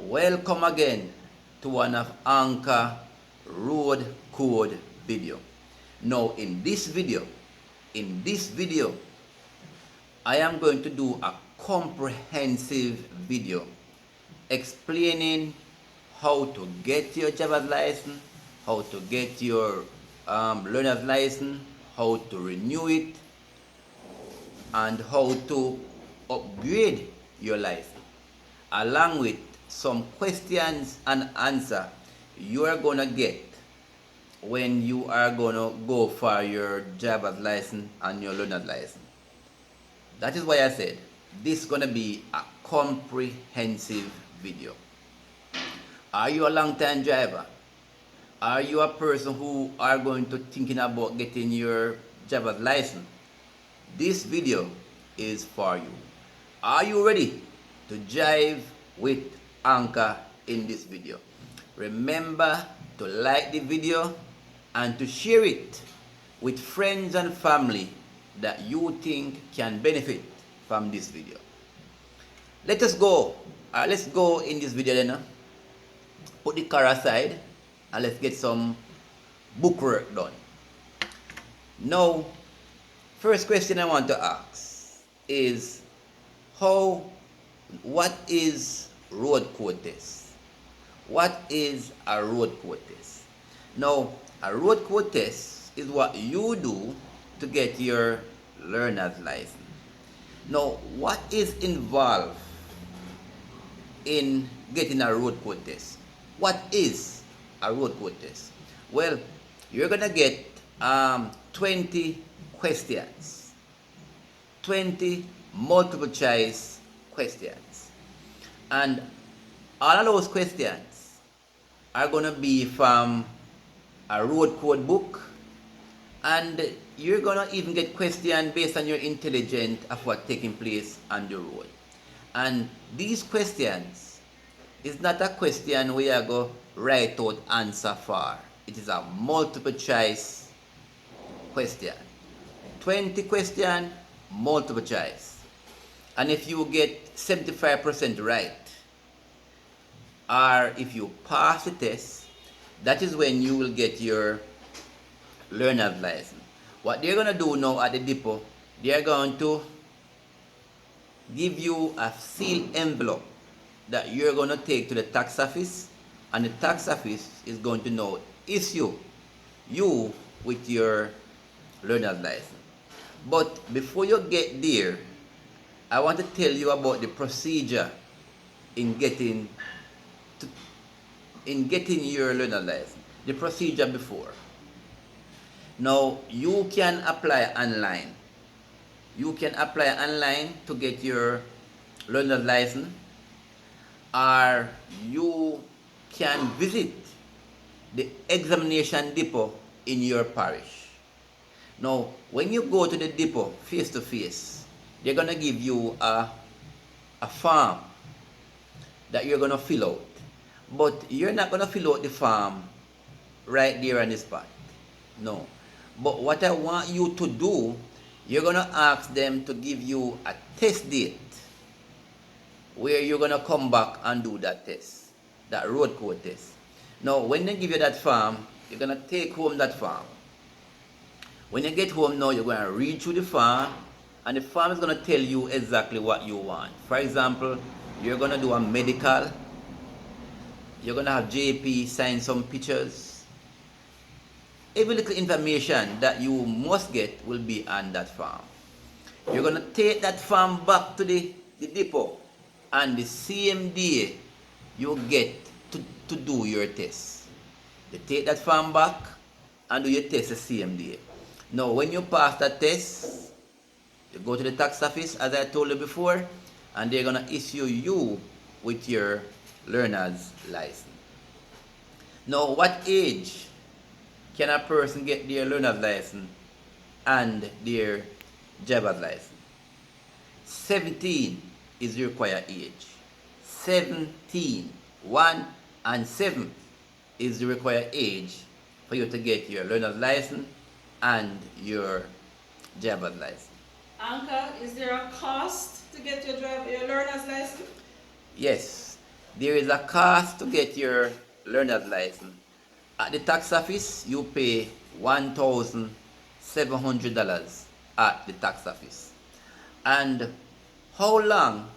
Welcome again to one of Anchor road code video. Now in this video, I am going to do a comprehensive video explaining how to get your driver's license, how to get your learner's license, how to renew it, and how to upgrade your license, along with some questions and answer you are gonna get when you are gonna go for your driver's license and your learner's license. That is why I said this is gonna be a comprehensive video. Are you a long-time driver? Are you a person who are going to thinking about getting your driver's license? This video is for you. Are you ready to drive with Anchor in this video? Remember to like the video and to share it with friends and family that you think can benefit from this video. Let us go. Let's go in this video then. Put the car aside and let's get some bookwork done. Now, first question I want to ask is what is road code test? What is a road code test? Now, a road code test is what you do to get your learner's license. Now, what is involved in getting a road code test? What is a road code test? Well, you're gonna get 20 questions, 20 multiple choice questions, and all of those questions are gonna be from a road code book, and you're gonna even get questions based on your intelligence of what's taking place on the road. And these questions is not a question where you go write out answer for. It is a multiple choice question. 20 question, multiple choice. And if you get 75% right, or if you pass the test, that is when you will get your learner's license. What they're gonna do now at the depot, they're going to give you a sealed envelope that you're going to take to the tax office, and the tax office is going to now issue you with your learner's license. But before you get there, I want to tell you about the procedure in getting your learner's license. The procedure before. Now, you can apply online. You can apply online to get your learner's license, or you can visit the examination depot in your parish. Now, when you go to the depot face to face, they're gonna give you a form that you're gonna fill out. But you're not gonna fill out the form right there on the spot. No. But what I want you to do, you're gonna ask them to give you a test date where you're gonna come back and do that test, that road code test. Now, when they give you that form, you're gonna take home that form. When you get home now, you're gonna read through the form, and the form is gonna tell you exactly what you want. For example, you're gonna do a medical. You're gonna have JP sign some pictures. Every little information that you must get will be on that form. You're gonna take that form back to the depot, and the same day you get to do your test. You take that form back and do your test the same day. Now, when you pass that test, you go to the tax office, as I told you before, and they're gonna issue you with your learner's license. Now, what age can a person get their learner's license and their driver's license? 17 is the required age. 17, 1 and 7 is the required age for you to get your learner's license and your driver's license. Anka, is there a cost to get your learner's license? Yes, There is a cost to get your learner's license. At the tax office, you pay $1,700 at the tax office. And how long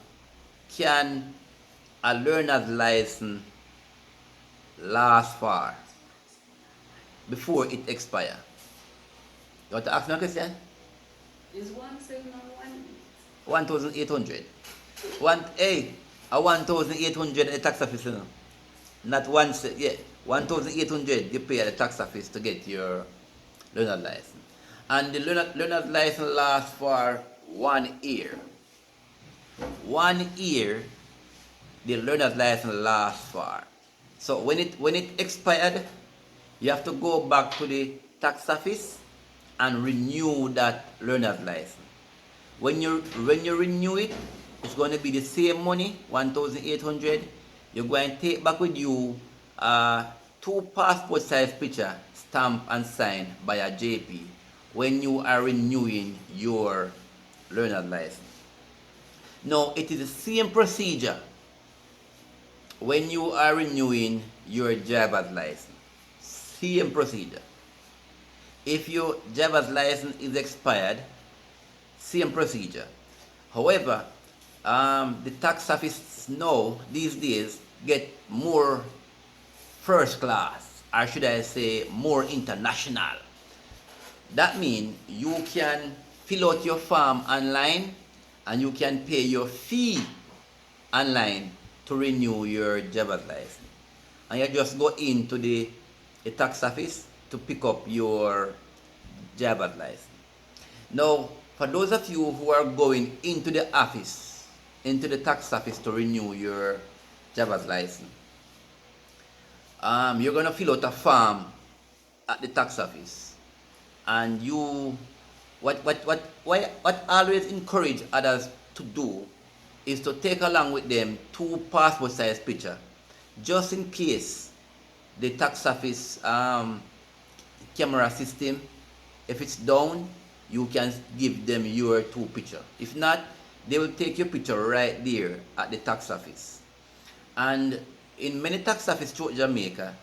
can a learner's license last for before it expires? You want to ask me a question? Is 1,701? 1,800. One, hey, a 1,800 at the tax office, you know. Not one, yeah, 1,800 you pay at the tax office to get your learner's license. And the learner's license lasts for 1 year. 1 year, the learner's license lasts for. So when it expired, you have to go back to the tax office and renew that learner's license. When you renew it, it's going to be the same money, 1,800. You're going to take back with you 2 passport size picture stamped and signed by a JP when you are renewing your learner's license. Now, it is the same procedure when you are renewing your driver's license. Same procedure. If your driver's license is expired, same procedure. However, the tax office now, these days, get more first class, or should I say more international. That means you can fill out your form online and you can pay your fee online to renew your driver's license. And you just go into the tax office to pick up your driver's license. Now, for those of you who are going into the office, into the tax office to renew your driver's license, you're going to fill out a form at the tax office. And you, what always encourage others to do is to take along with them 2 passport size picture, just in case the tax office camera system, if it's down, you can give them your 2 picture. If not, they will take your picture right there at the tax office. And in many tax offices throughout Jamaica,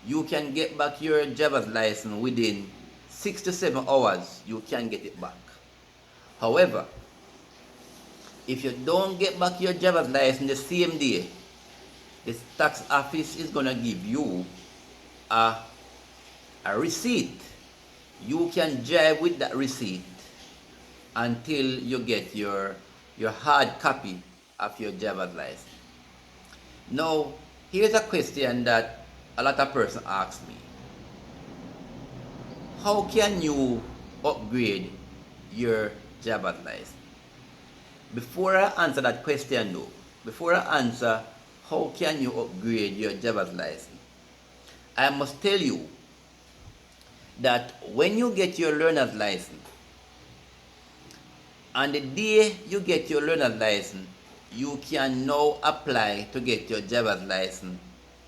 you can get back your driver's license within 6 to 7 hours. You can get it back. However, if you don't get back your driver's license the same day, the tax office is gonna give you a receipt. You can drive with that receipt until you get your hard copy of your driver's license. Now, here's a question that a lot of persons ask me. How can you upgrade your driver's license? Before I answer that question though, before I answer how can you upgrade your driver's license, I must tell you that when you get your learner's license, on the day you get your learner's license, you can now apply to get your driver's license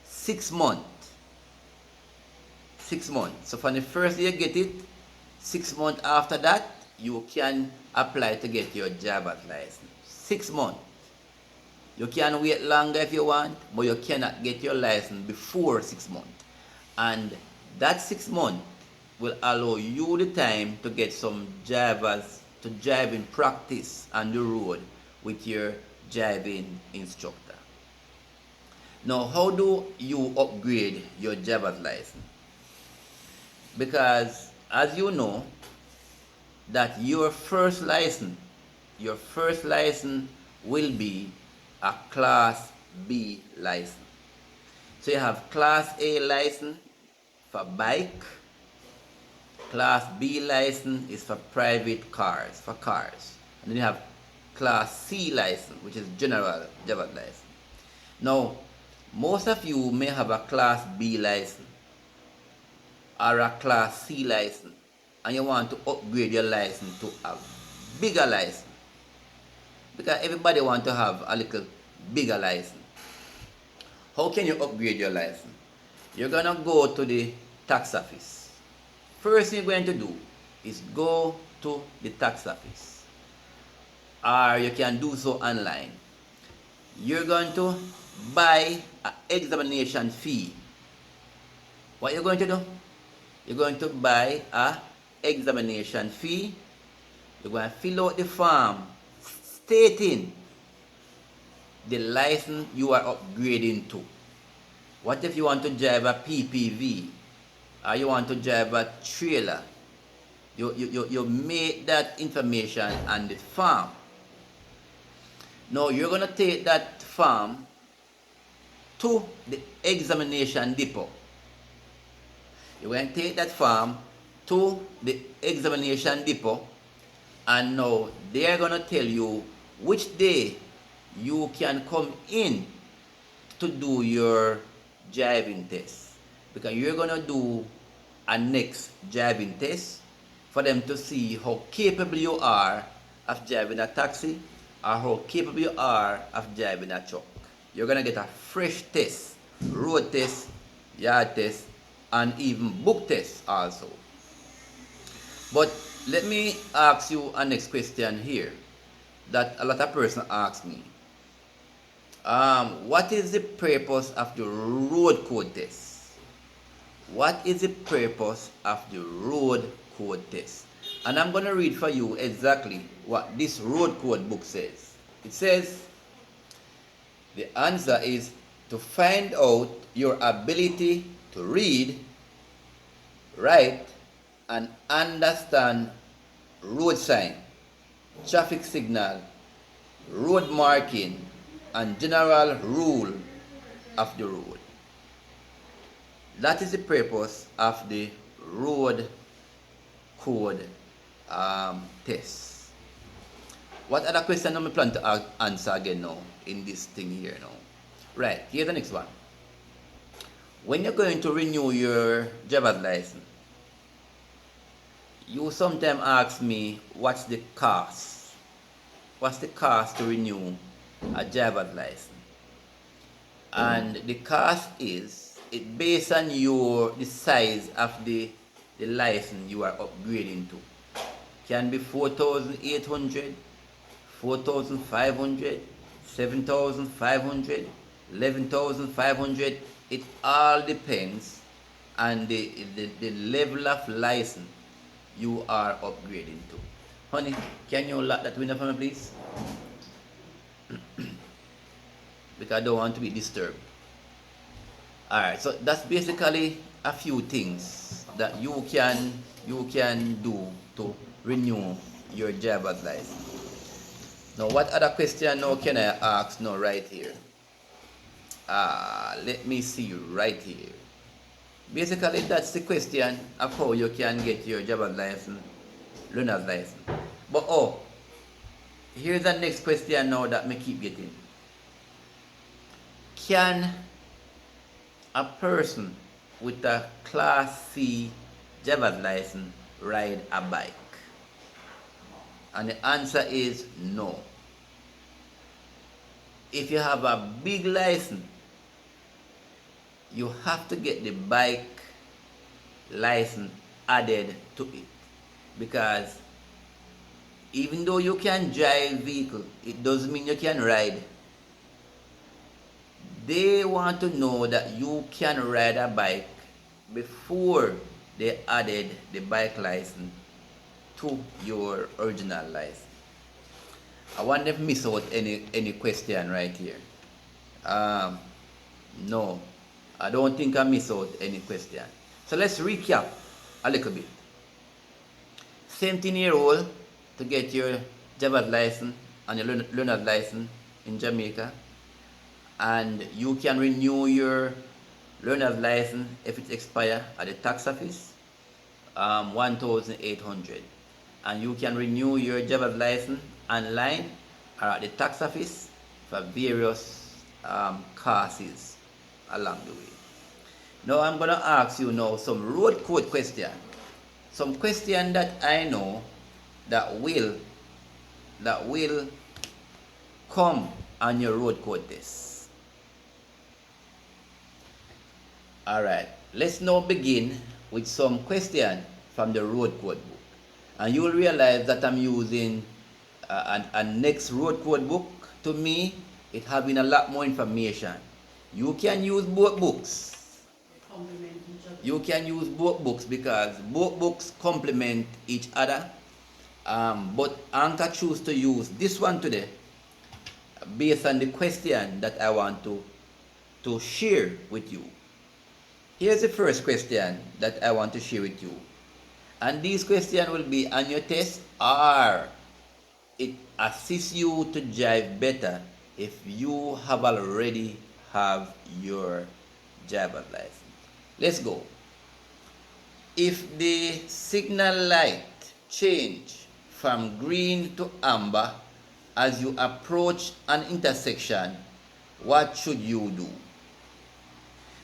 6 months. 6 months. So from the first day you get it, 6 months after that, you can apply to get your driver's license. 6 months. You can wait longer if you want, but you cannot get your license before 6 months. And that 6 months will allow you the time to get some drivers to drive in practice on the road with your driving instructor. Now, how do you upgrade your driver's license? Because as you know, that your first license will be a Class B license. So you have Class A license for bike, Class B license is for private cars, and then you have Class C license, which is general driver's license. Now, most of you may have a Class B license or a Class C license, and you want to upgrade your license to a bigger license, because everybody wants to have a little bigger license. How can you upgrade your license? You're gonna go to the tax office. First thing you're going to do is go to the tax office, or you can do so online. You're going to buy an examination fee. What you're going to do? You're going to buy a examination fee. You're going to fill out the form stating the license you are upgrading to. What if you want to drive a PPV or you want to drive a trailer? You make that information on the form. Now you're going to take that form to the examination depot. You're going to take that form to the examination depot, and now they're going to tell you which day you can come in to do your driving test, because you're going to do a next driving test for them to see how capable you are of driving a taxi or how capable you are of driving a truck. You're going to get a fresh test, road test, yard test, and even book test also. But let me ask you a next question here that a lot of person ask me. What is the purpose of the road code test? What is the purpose of the road code test? And I'm going to read for you exactly what this road code book says. It says, the answer is to find out your ability to read, write, and understand road sign, traffic signal, road marking, and general rule of the road. That is the purpose of the road code test. What other question do I plan to answer again now in this thing here now? Right, here's the next one. When you're going to renew your driver's license, you sometimes ask me, what's the cost? What's the cost to renew a driver's license? And the cost is, it based on the size of the license you are upgrading to. Can be 4,800, 4,500, 7,500, 11,500. It all depends on the level of license you are upgrading to. Honey, can you lock that window for me, please? Because I don't want to be disturbed. Alright, so that's basically a few things that you can do to renew your driver's license. Now, what other question now can I ask now right here? Let me see right here. Basically, that's the question of how you can get your driver's license, learner's license. But here's the next question now that me keep getting. Can a person with a Class C driver's license ride a bike? And the answer is no. If you have a big license, you have to get the bike license added to it, because even though you can drive vehicle, it doesn't mean you can ride. They want to know that you can ride a bike before they added the bike license to your original license. I want to miss out any question right here. No, I don't think I miss out any question. So let's recap a little bit. 17-year-old to get your driver's license and your learner's license in Jamaica, and you can renew your learner's license if it expires at the tax office, 1,800, and you can renew your driver's license online or at the tax office for various courses along the way. Now I'm going to ask you now some road code question. Some question that I know that will come on your road code test. Alright, let's now begin with some question from the road code book. And you will realize that I'm using a next road code book. To me, it having a lot more information. You can use both books. Complement each other. You can use both books because both books complement each other. But Anka choose to use this one today based on the question that I want to share with you. Here's the first question that I want to share with you. And these questions will be on your test, or it assists you to drive better if you have already have your driver's license. Let's go. If the signal light change from green to amber as you approach an intersection, what should you do?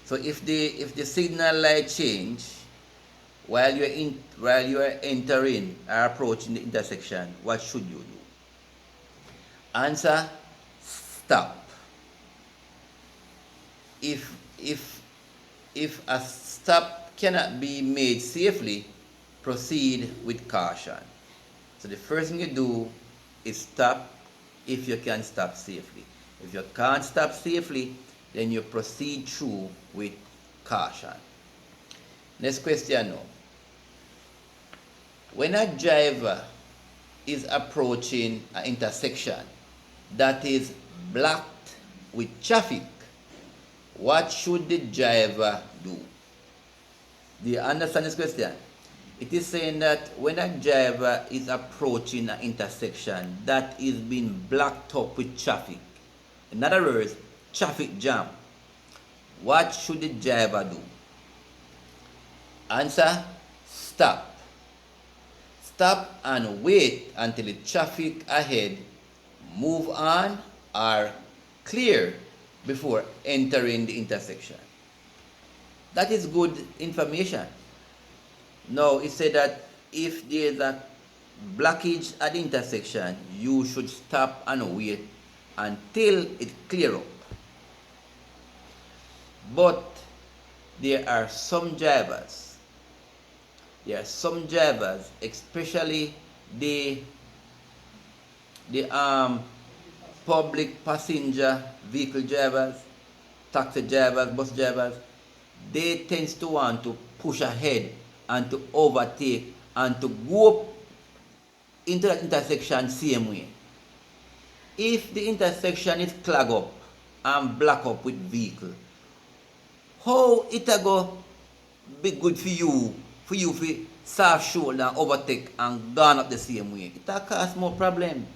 So if the signal light change while you are entering or approaching the intersection, what should you do? Answer: stop. If a stop cannot be made safely, proceed with caution. So the first thing you do is stop if you can stop safely. If you can't stop safely, then you proceed through with caution. Next question now. When a driver is approaching an intersection that is blocked with traffic, what should the driver do? Do you understand this question? It is saying that when a driver is approaching an intersection that is being blocked up with traffic, in other words, traffic jam, what should the driver do? Answer: stop. Stop and wait until the traffic ahead move on or clear before entering the intersection. That is good information. Now, it said that if there is a blockage at the intersection, you should stop and wait until it clear up. But there are some drivers, especially the public passenger vehicle drivers, taxi drivers, bus drivers, they tend to want to push ahead and to overtake and to go up into that intersection same way. If the intersection is clogged up and blocked up with vehicle, how it go be good for you to soft shoulder and overtake and gone up the same way? It will cause more problem.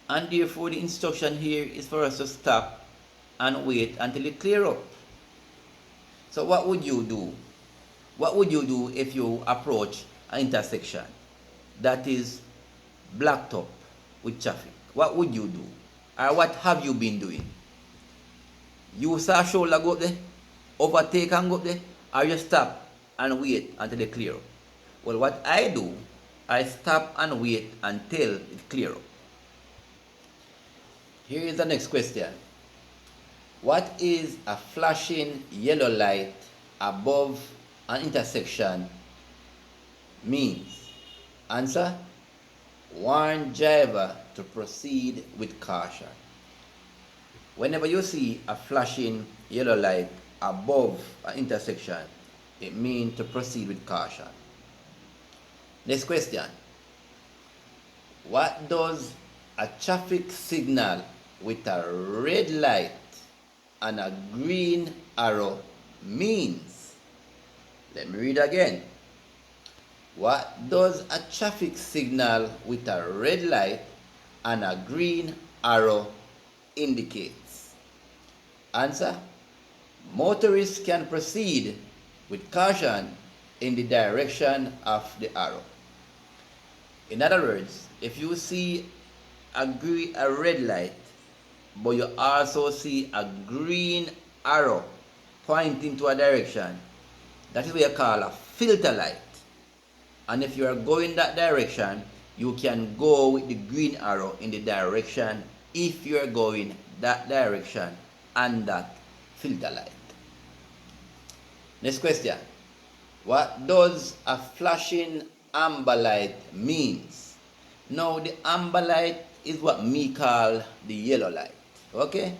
And therefore the instruction here is for us to stop and wait until it clear up. So what would you do? What would you do if you approach an intersection that is blocked up with traffic? What would you do? Or what have you been doing? You saw shoulder go up there, overtake and go up there, or you stop and wait until it clear up? Well, what I do, I stop and wait until it clear up. Here is the next question. What is a flashing yellow light above an intersection means? Answer: warn driver to proceed with caution. Whenever you see a flashing yellow light above an intersection, it means to proceed with caution. Next question. What does a traffic signal with a red light and a green arrow means? Let me read again. What does a traffic signal with a red light and a green arrow indicates? Answer: motorists can proceed with caution in the direction of the arrow. In other words, if you see a red light, but you also see a green arrow pointing to a direction, that is what you call a filter light. And if you are going that direction, you can go with the green arrow in the direction if you are going that direction and that filter light. Next question. What does a flashing amber light means? Now, the amber light is what me call the yellow light. Okay?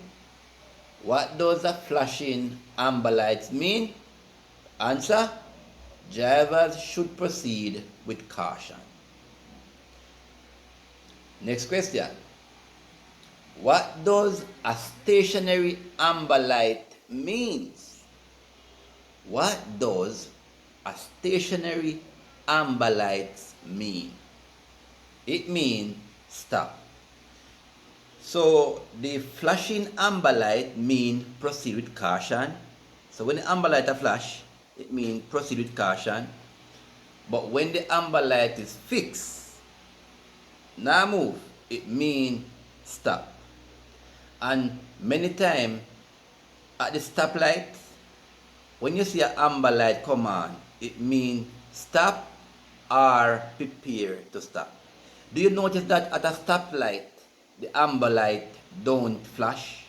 What does a flashing amber light mean? Answer: drivers should proceed with caution. Next question. What does a stationary amber light means? What does a stationary amber light mean? It means stop. So the flashing amber light means proceed with caution. So when the amber light flash, it means proceed with caution. But when the amber light is fixed, now move, it means stop. And many times at the stoplight, when you see an amber light come on, it means stop or prepare to stop. Do you notice that at a stoplight, the amber light don't flash?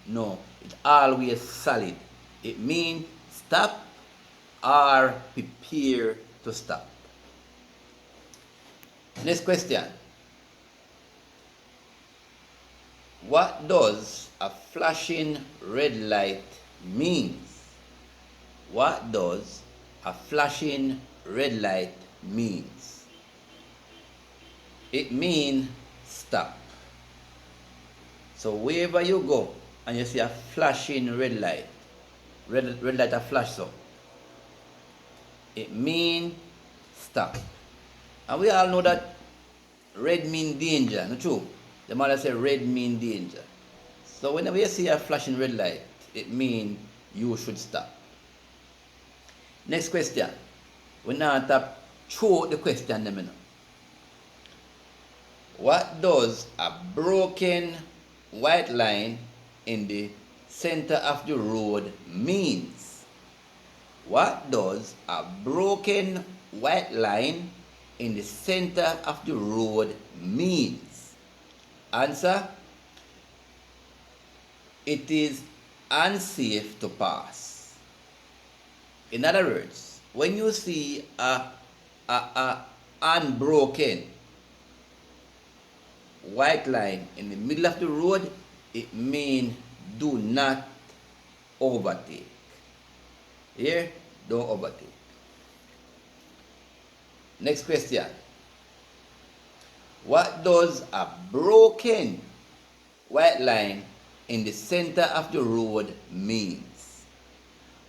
No, it's always solid. It means stop or prepare to stop. Next question. What does a flashing red light mean? What does a flashing red light means? It means stop. So wherever you go and you see a flashing red light a flash so, it means stop. And we all know that red means danger, not true? The mother say red means danger. So whenever you see a flashing red light, it means you should stop. Next question. We now tap through the question them now. What does a broken white line in the center of the road means? What does a broken white line in the center of the road means? Answer: it is unsafe to pass. In other words, when you see a unbroken white line in the middle of the road, it means do not overtake. Here, don't overtake. Next question. What does a broken white line in the center of the road means?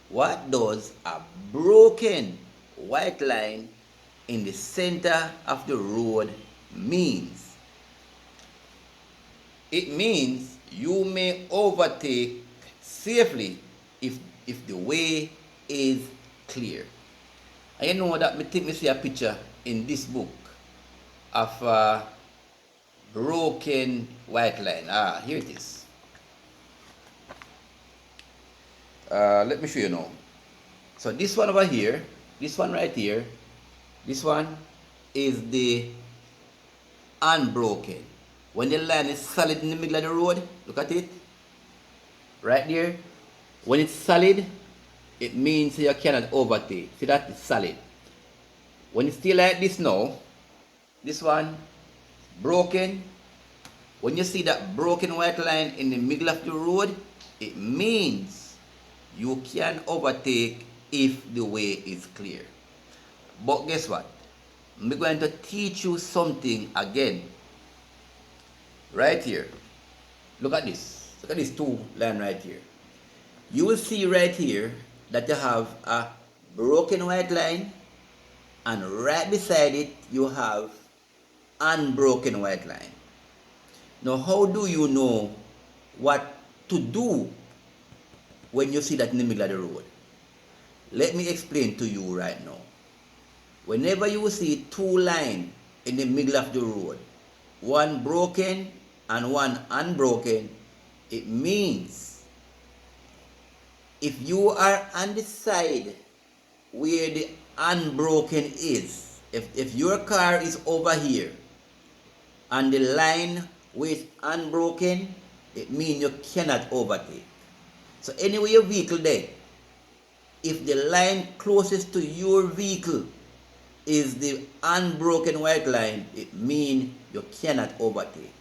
What does a broken white line in the center of the road means? It means you may overtake safely if the way is clear. And you know that me see a picture in this book of a broken white line. Here it is. Let me show you now. So this one over here, this one right here, this one is the unbroken. When the line is solid in the middle of the road, look at it, right there. When it's solid, it means you cannot overtake. See that? It's solid. When it's still like this now, this one, broken. When you see that broken white line in the middle of the road, it means you can overtake if the way is clear. But guess what? I'm going to teach you something again. Right here. Look at this. Look at these two lines right here. You will see right here that you have a broken white line, and right beside it you have unbroken white line. Now, how do you know what to do when you see that in the middle of the road? Let me explain to you right now. Whenever you see two lines in the middle of the road, one broken and one unbroken, it means if you are on the side where the unbroken is, if your car is over here and the line where it's unbroken, it means you cannot overtake. So anyway your vehicle there, if the line closest to your vehicle is the unbroken white line, it means you cannot overtake.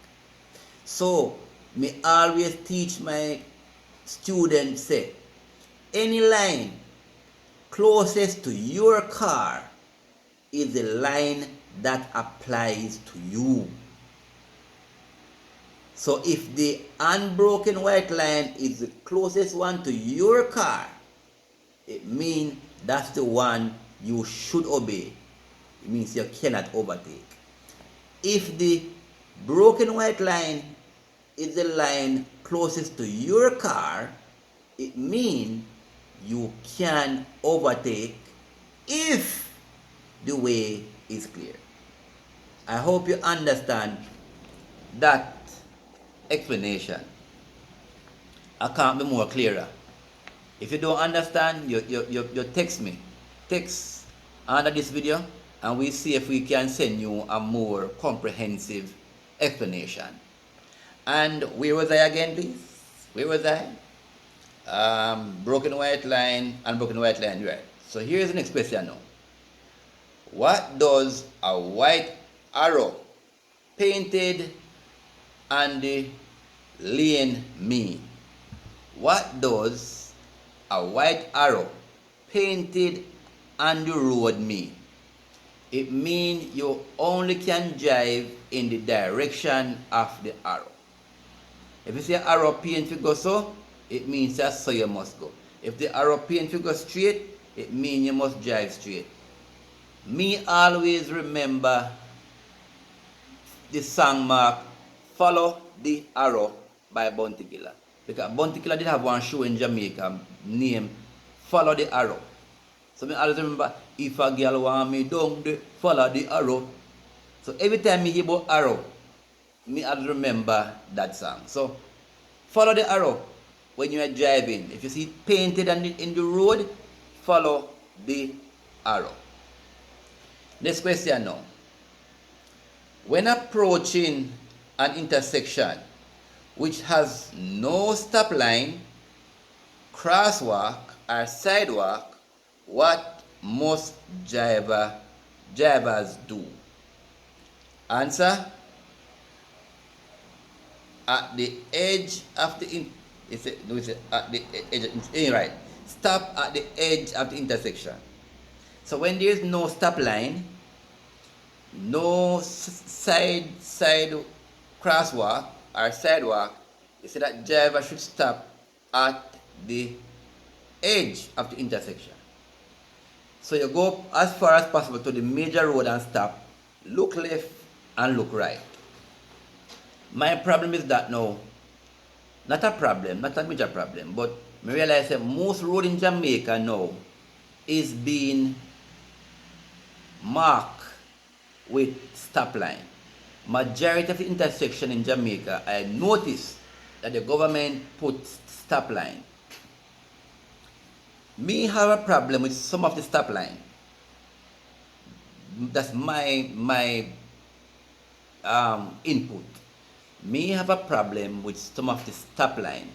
So me always teach my student say, any line closest to your car is the line that applies to you. So if the unbroken white line is the closest one to your car, it means that's the one you should obey. It means you cannot overtake. If the broken white line is the line closest to your car, it means you can overtake if the way is clear. I hope you understand that explanation. I can't be more clearer. If you don't understand, you text me. Text under this video and we see if we can send you a more comprehensive explanation. And where was I again, please? Where was I? Broken white line, unbroken white line, right. So here's the next question now. What does a white arrow painted on the lane mean? What does a white arrow painted on the road mean? It means you only can drive in the direction of the arrow. If you see an arrow paint to go so, it means that's so you must go. If the arrow paint to go straight, it means you must drive straight. Me always remember the song mark Follow the Arrow by Bounty Killer. Because Bounty Killer did have one show in Jamaica named Follow the Arrow. So I always remember, if a girl want me down the follow the arrow. So every time me hear about arrow, me always remember that song. So follow the arrow when you are driving. If you see it painted in the road, follow the arrow. Next question now. When approaching an intersection which has no stop line, crosswalk or sidewalk, what must drivers do? Answer: at the edge of the right. Stop at the edge of the intersection. So when there is no stop line, no side crosswalk or sidewalk, you say that driver should stop at the edge of the intersection. So you go as far as possible to the major road and stop, look left and look right. My problem is that now, not a problem, not a major problem, but I realize that most road in Jamaica now is being marked with stop line. Majority of the intersection in Jamaica, I noticed that the government put stop line. Me have a problem with some of the stop line. That's my input. Me have a problem with some of the stop line.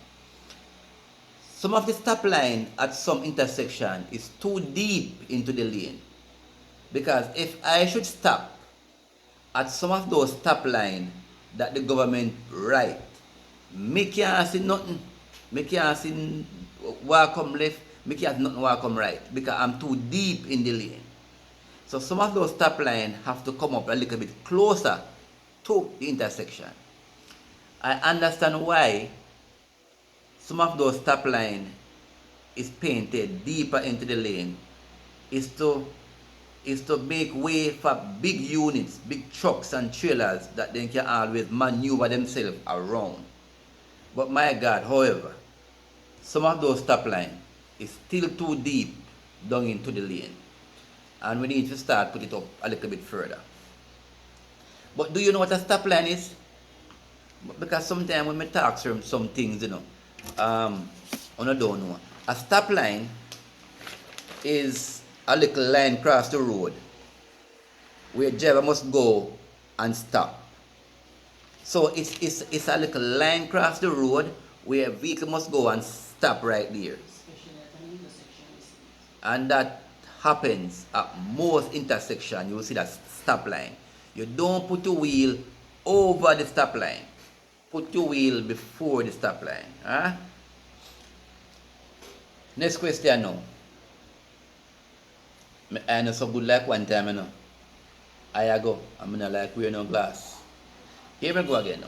Some of the stop line at some intersection is too deep into the lane. Because if I should stop at some of those stop line that the government write, me can't see nothing. Me can't see walk come left, me can't see nothing walk come right. Because I'm too deep in the lane. So some of those stop line have to come up a little bit closer to the intersection. I understand why some of those stop line is painted deeper into the lane is to make way for big units, big trucks and trailers that they can always maneuver themselves around. But my God, however, some of those stop line is still too deep down into the lane. And we need to start put it up a little bit further. But do you know what a stop line is? Because sometimes when we talk some things, I don't know. A stop line is a little line across the road where driver must go and stop. So it's a little line across the road where a vehicle must go and stop right there. And that happens at most intersections. You will see that stop line. You don't put your wheel over the stop line. Put your wheel before the stop line. Huh? Next question now. I know so good like one time, you know. I go. I'm gonna like wear no glass. Here we go again now.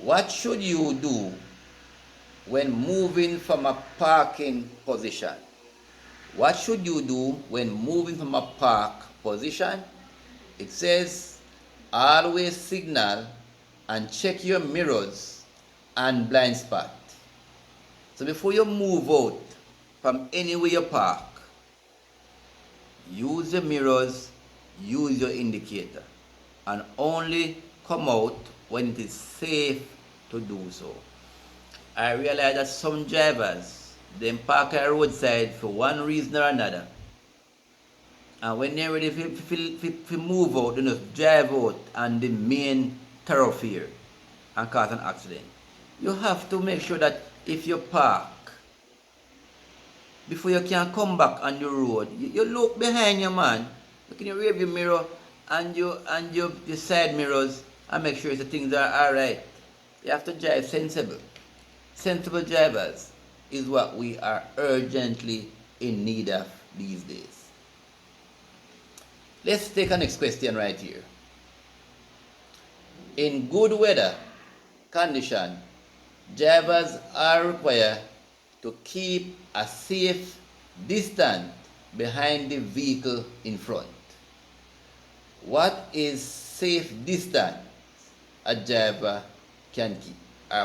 What should you do when moving from a parking position? What should you do when moving from a park position? It says always signal and check your mirrors and blind spot. So before you move out from anywhere you park, use your mirrors, use your indicator, and only come out when it is safe to do so. I realize that some drivers, they park at the roadside for one reason or another. And when they're ready to move out, they just drive out on the main thoroughfare and cause an accident. You have to make sure that if you park, before you can come back on the road, you look behind you, man. Look in your rearview mirror and your side mirrors and make sure the things are alright. You have to drive sensible. Sensible drivers is what we are urgently in need of these days. Let's take our next question right here. In good weather condition, drivers are required to keep a safe distance behind the vehicle in front. What is safe distance a driver can keep?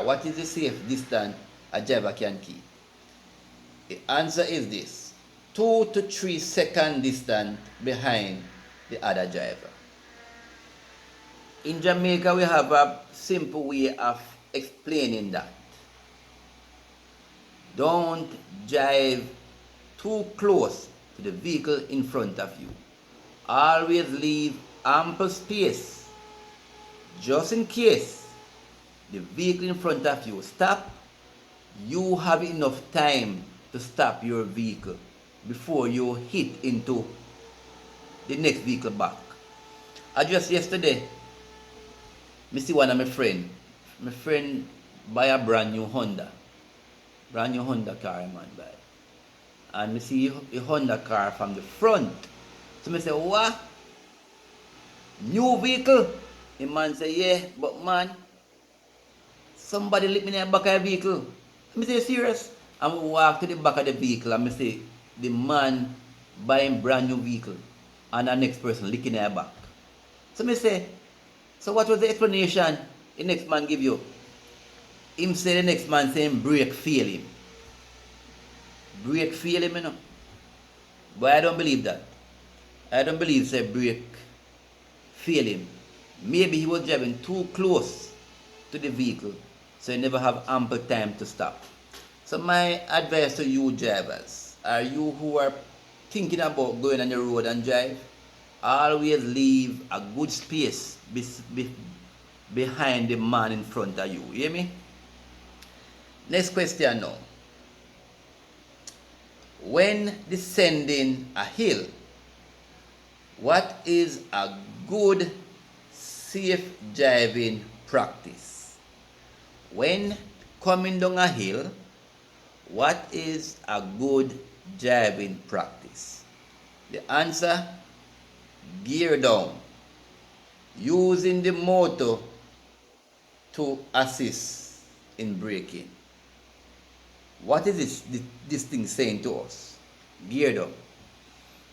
What is the safe distance a driver can keep? The answer is this: 2 to 3 second distance behind the other driver. In Jamaica, we have a simple way of explaining that. Don't drive too close to the vehicle in front of you. Always leave ample space just in case the vehicle in front of you stop. You have enough time to stop your vehicle before you hit into the next vehicle back. Just yesterday, I see one of my friend buy a brand new Honda car, man, buy. And I see a Honda car from the front. So I say, what? New vehicle? The man say, yeah, but man, somebody lit me in the back of the vehicle. I say, serious? And we walk to the back of the vehicle and I say, the man buying brand new vehicle and the next person licking their back. So I say, so what was the explanation the next man give you? Him say the next man saying brake fail him. Brake fail him, you know. But I don't believe that. I don't believe say brake fail him. Maybe he was driving too close to the vehicle, so he never have ample time to stop. So my advice to you drivers, are you who are thinking about going on the road and drive, always leave a good space behind the man in front of you. You hear me? Next question now. When descending a hill, what is a good safe driving practice? When coming down a hill, what is a good driving practice? The answer: gear down, using the motor to assist in braking. What is this thing saying to us? Gear down.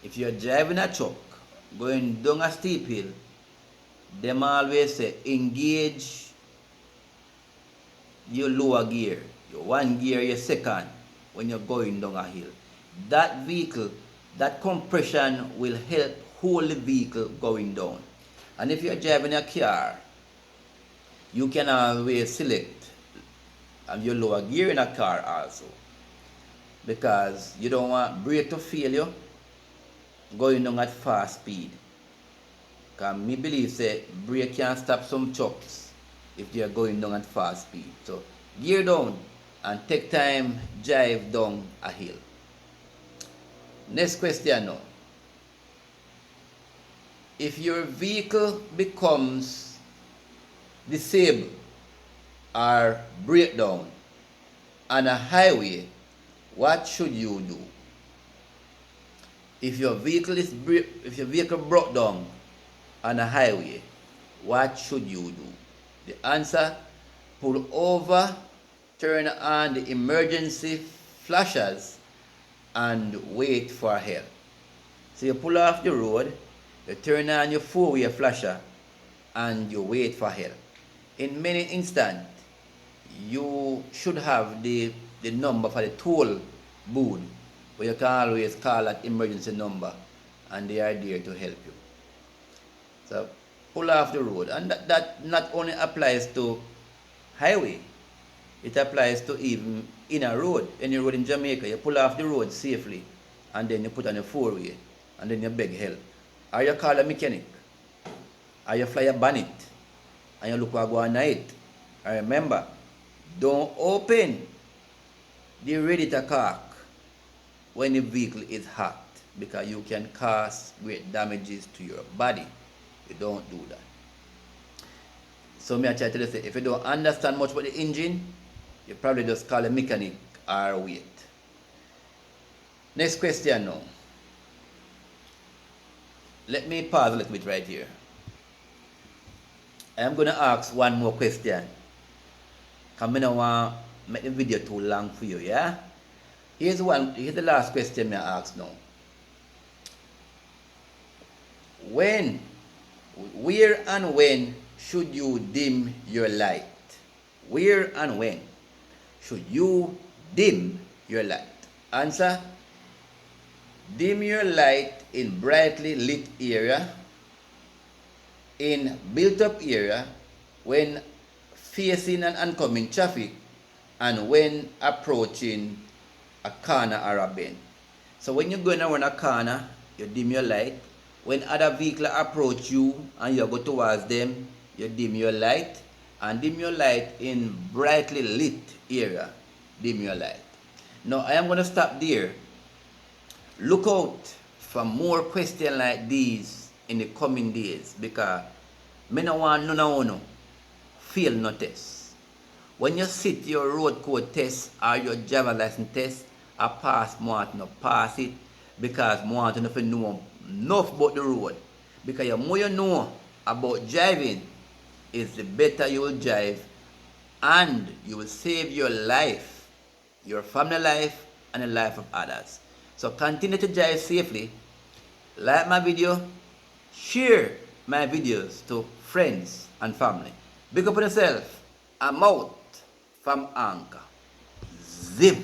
If you're driving a truck going down a steep hill, them always say engage your lower gear, your one gear, your second, when you're going down a hill. That vehicle, that compression will help hold the vehicle going down. And if you're driving a car, you can always select your lower gear in a car also, because you don't want brake to fail you going down at fast speed. Because me believe say brake can stop some trucks if they are going down at fast speed. So gear down and take time drive down a hill. Next question now. If your vehicle becomes disabled or break down, on a highway, what should you do? If your vehicle broke down on a highway, what should you do? The answer: pull over, turn on the emergency flashers, and wait for help. So you pull off the road, you turn on your four-way flasher, and you wait for help. In many instances, you should have the number for the toll booth, where you can always call that emergency number, and they are there to help you. So pull off the road, and that not only applies to highway, it applies to even in a road, any road in Jamaica. You pull off the road safely, and then you put on a four-way, and then you beg help. Or you call a mechanic, or you fly a bonnet, and you look what go on it. And remember, don't open the radiator cork when the vehicle is hot, because you can cause great damages to your body. You don't do that. So me I try to say, if you don't understand much about the engine, you probably just call a mechanic or wait. Next question now. Let me pause a little bit right here. I am going to ask one more question, because I don't want to make the video too long for you, yeah? Here's the last question I ask now. Where and when should you dim your light? Where and when should you dim your light? Answer: dim your light in brightly lit area, in built up area, when facing an oncoming traffic, and when approaching a corner or a bend. So when you're going around a corner, you dim your light. When other vehicles approach you and you go towards them, you dim your light. And dim your light in brightly lit area. Dim your light. Now I am going to stop there. Look out for more questions like these in the coming days, because I don't want none of you fail no test. When you sit your road code test or your driver license test, I pass, want to pass it, because I want to know enough about the road. Because the more you know about driving, is the better you will drive, and you will save your life, your family life, and the life of others. So continue to drive safely. Like my video, share my videos to friends and family. Big up on yourself. I'm out from Anchor. Zip.